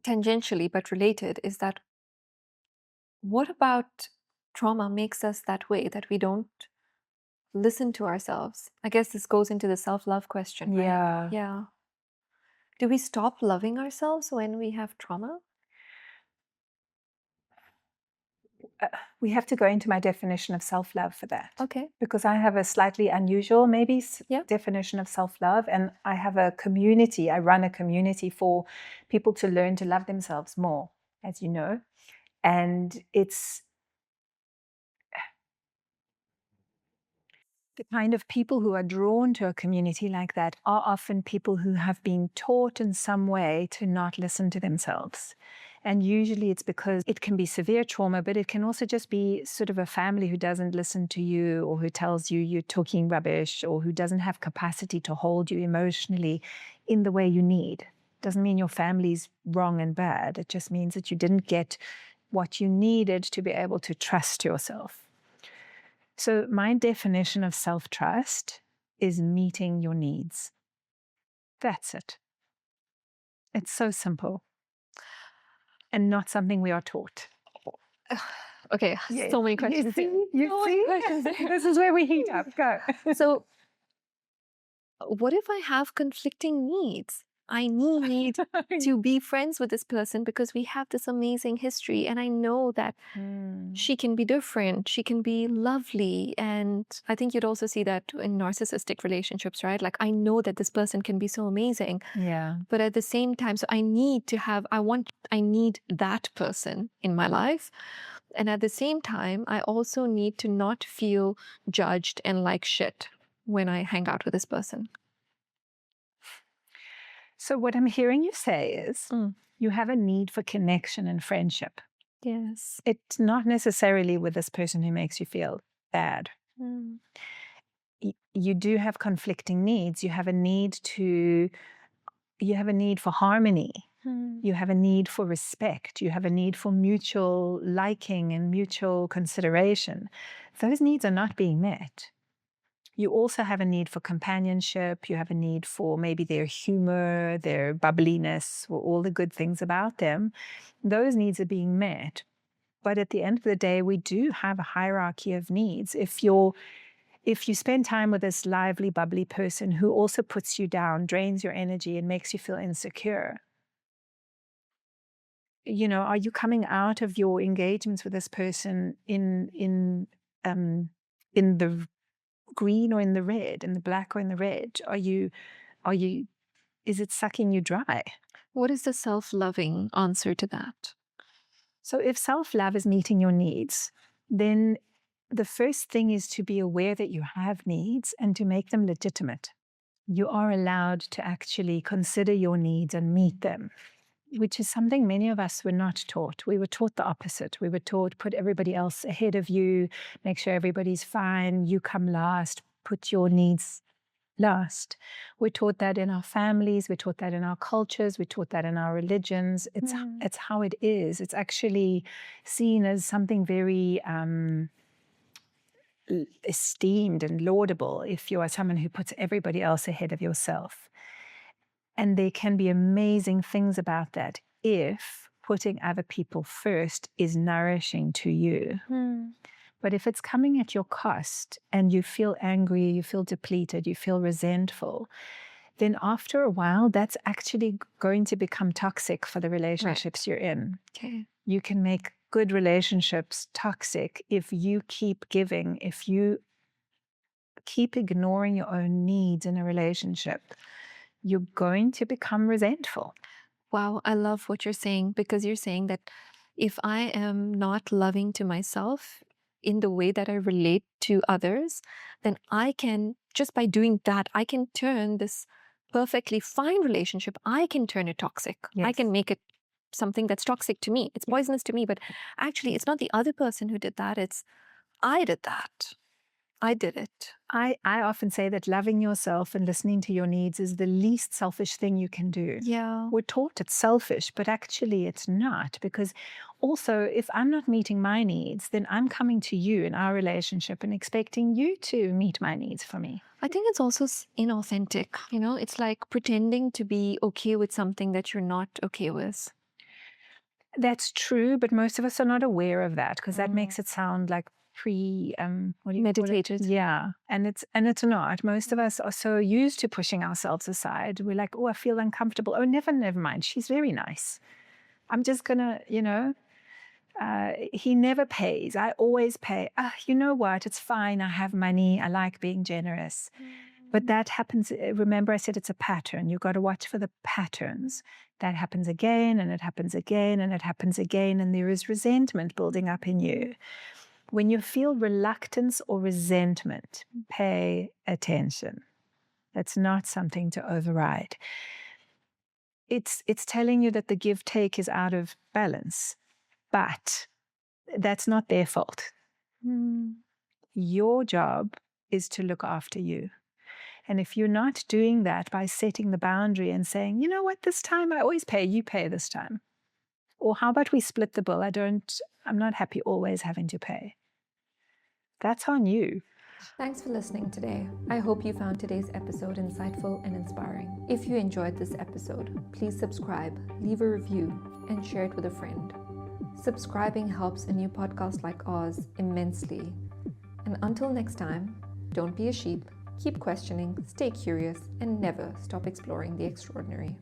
tangentially but related, is that what about trauma makes us that way, that we don't listen to ourselves? I guess this goes into the self-love question, right? Yeah. Yeah. Do we stop loving ourselves when we have trauma? uh, we have to go into my definition of self-love for that, Okay. because I have a slightly unusual maybe Yeah. definition of self-love, and I have a community. I run a community for people to learn to love themselves more, as you know. And it's the kind of people who are drawn to a community like that are often people who have been taught in some way to not listen to themselves. And usually it's because it can be severe trauma, but it can also just be sort of a family who doesn't listen to you, or who tells you you're talking rubbish, or who doesn't have capacity to hold you emotionally in the way you need. Doesn't mean your family's wrong and bad. It just means that you didn't get what you needed to be able to trust yourself. So, my definition of self trust is meeting your needs. That's it. It's so simple and not something we are taught. Okay, Yes. so many You questions here. see? You So many see? questions there. This is where we heat up. Go. So, what if I have conflicting needs? I need to be friends with this person because we have this amazing history, and I know that Mm, she can be different, she can be lovely. And I think you'd also see that in narcissistic relationships, right? Like, I know that this person can be so amazing, yeah. but at the same time, so I need to have, I need that person in my life. And at the same time, I also need to not feel judged and like shit when I hang out with this person. So, what I'm hearing you say is Mm. you have a need for connection and friendship. Yes. It's not necessarily with this person who makes you feel bad. Mm. You do have conflicting needs. You have a need to, you have a need for harmony. Mm. You have a need for respect. You have a need for mutual liking and mutual consideration. Those needs are not being met. You also have a need for companionship. You have a need for maybe their humor, their bubbliness, or all the good things about them. Those needs are being met. But at the end of the day, we do have a hierarchy of needs. If you spend time with this lively, bubbly person who also puts you down, drains your energy, and makes you feel insecure, are you coming out of your engagements with this person um in the green or in the red, in the black or in the red? Are you is it sucking you dry? What is the self-loving answer to that? So if self-love is meeting your needs, then the first thing is to be aware that you have needs and to make them legitimate. You are allowed to actually consider your needs and meet them, which is something many of us were not taught. We were taught the opposite. We were taught put everybody else ahead of you, make sure everybody's fine, you come last, put your needs last. We're taught that in our families, we're taught that in our cultures, we're taught that in our religions. Mm. It's how it is. It's actually seen as something very esteemed and laudable if you are someone who puts everybody else ahead of yourself. And there can be amazing things about that if putting other people first is nourishing to you. Mm. But if it's coming at your cost and you feel angry, you feel depleted, you feel resentful, then after a while, that's actually going to become toxic for the Right. relationships you're in. Okay. You can make good relationships toxic if you keep giving, if you keep ignoring your own needs in a relationship. You're going to become resentful. Wow, I love what you're saying, because you're saying that if I am not loving to myself in the way that I relate to others, then I can, just by doing that, I can turn this perfectly fine relationship, I can turn it toxic. I Yes. can make it something that's toxic to me. It's poisonous to me, but actually, it's not the other person who did that. It's I did that. I did it. I often say that loving yourself and listening to your needs is the least selfish thing you can do. Yeah. We're taught it's selfish, but actually it's not. Because also, if I'm not meeting my needs, then I'm coming to you in our relationship and expecting you to meet my needs for me. I think it's also inauthentic. It's like pretending to be okay with something that you're not okay with. That's true, but most of us are not aware of that because that Mm. makes it sound like what do you call it? Meditated. Yeah, and it's not. Most of us are so used to pushing ourselves aside. We're like, oh, I feel uncomfortable. Oh, never mind. She's very nice. I'm just gonna, he never pays. I always pay. You know what? It's fine. I have money. I like being generous. But that happens. Remember, I said it's a pattern. You've got to watch for the patterns. That happens again, and it happens again, and it happens again, and there is resentment building up in you. When you feel reluctance or resentment, pay attention. That's not something to override. It's telling you that the give take is out of balance, but that's not their fault. Your job is to look after you. And if you're not doing that by setting the boundary and saying, you know what, this time I always pay, you pay this time. Or how about we split the bill? I'm not happy always having to pay. That's on you. Thanks for listening today. I hope you found today's episode insightful and inspiring. If you enjoyed this episode, please subscribe, leave a review, and share it with a friend. Subscribing helps a new podcast like ours immensely. And until next time, don't be a sheep, keep questioning, stay curious, and never stop exploring the extraordinary.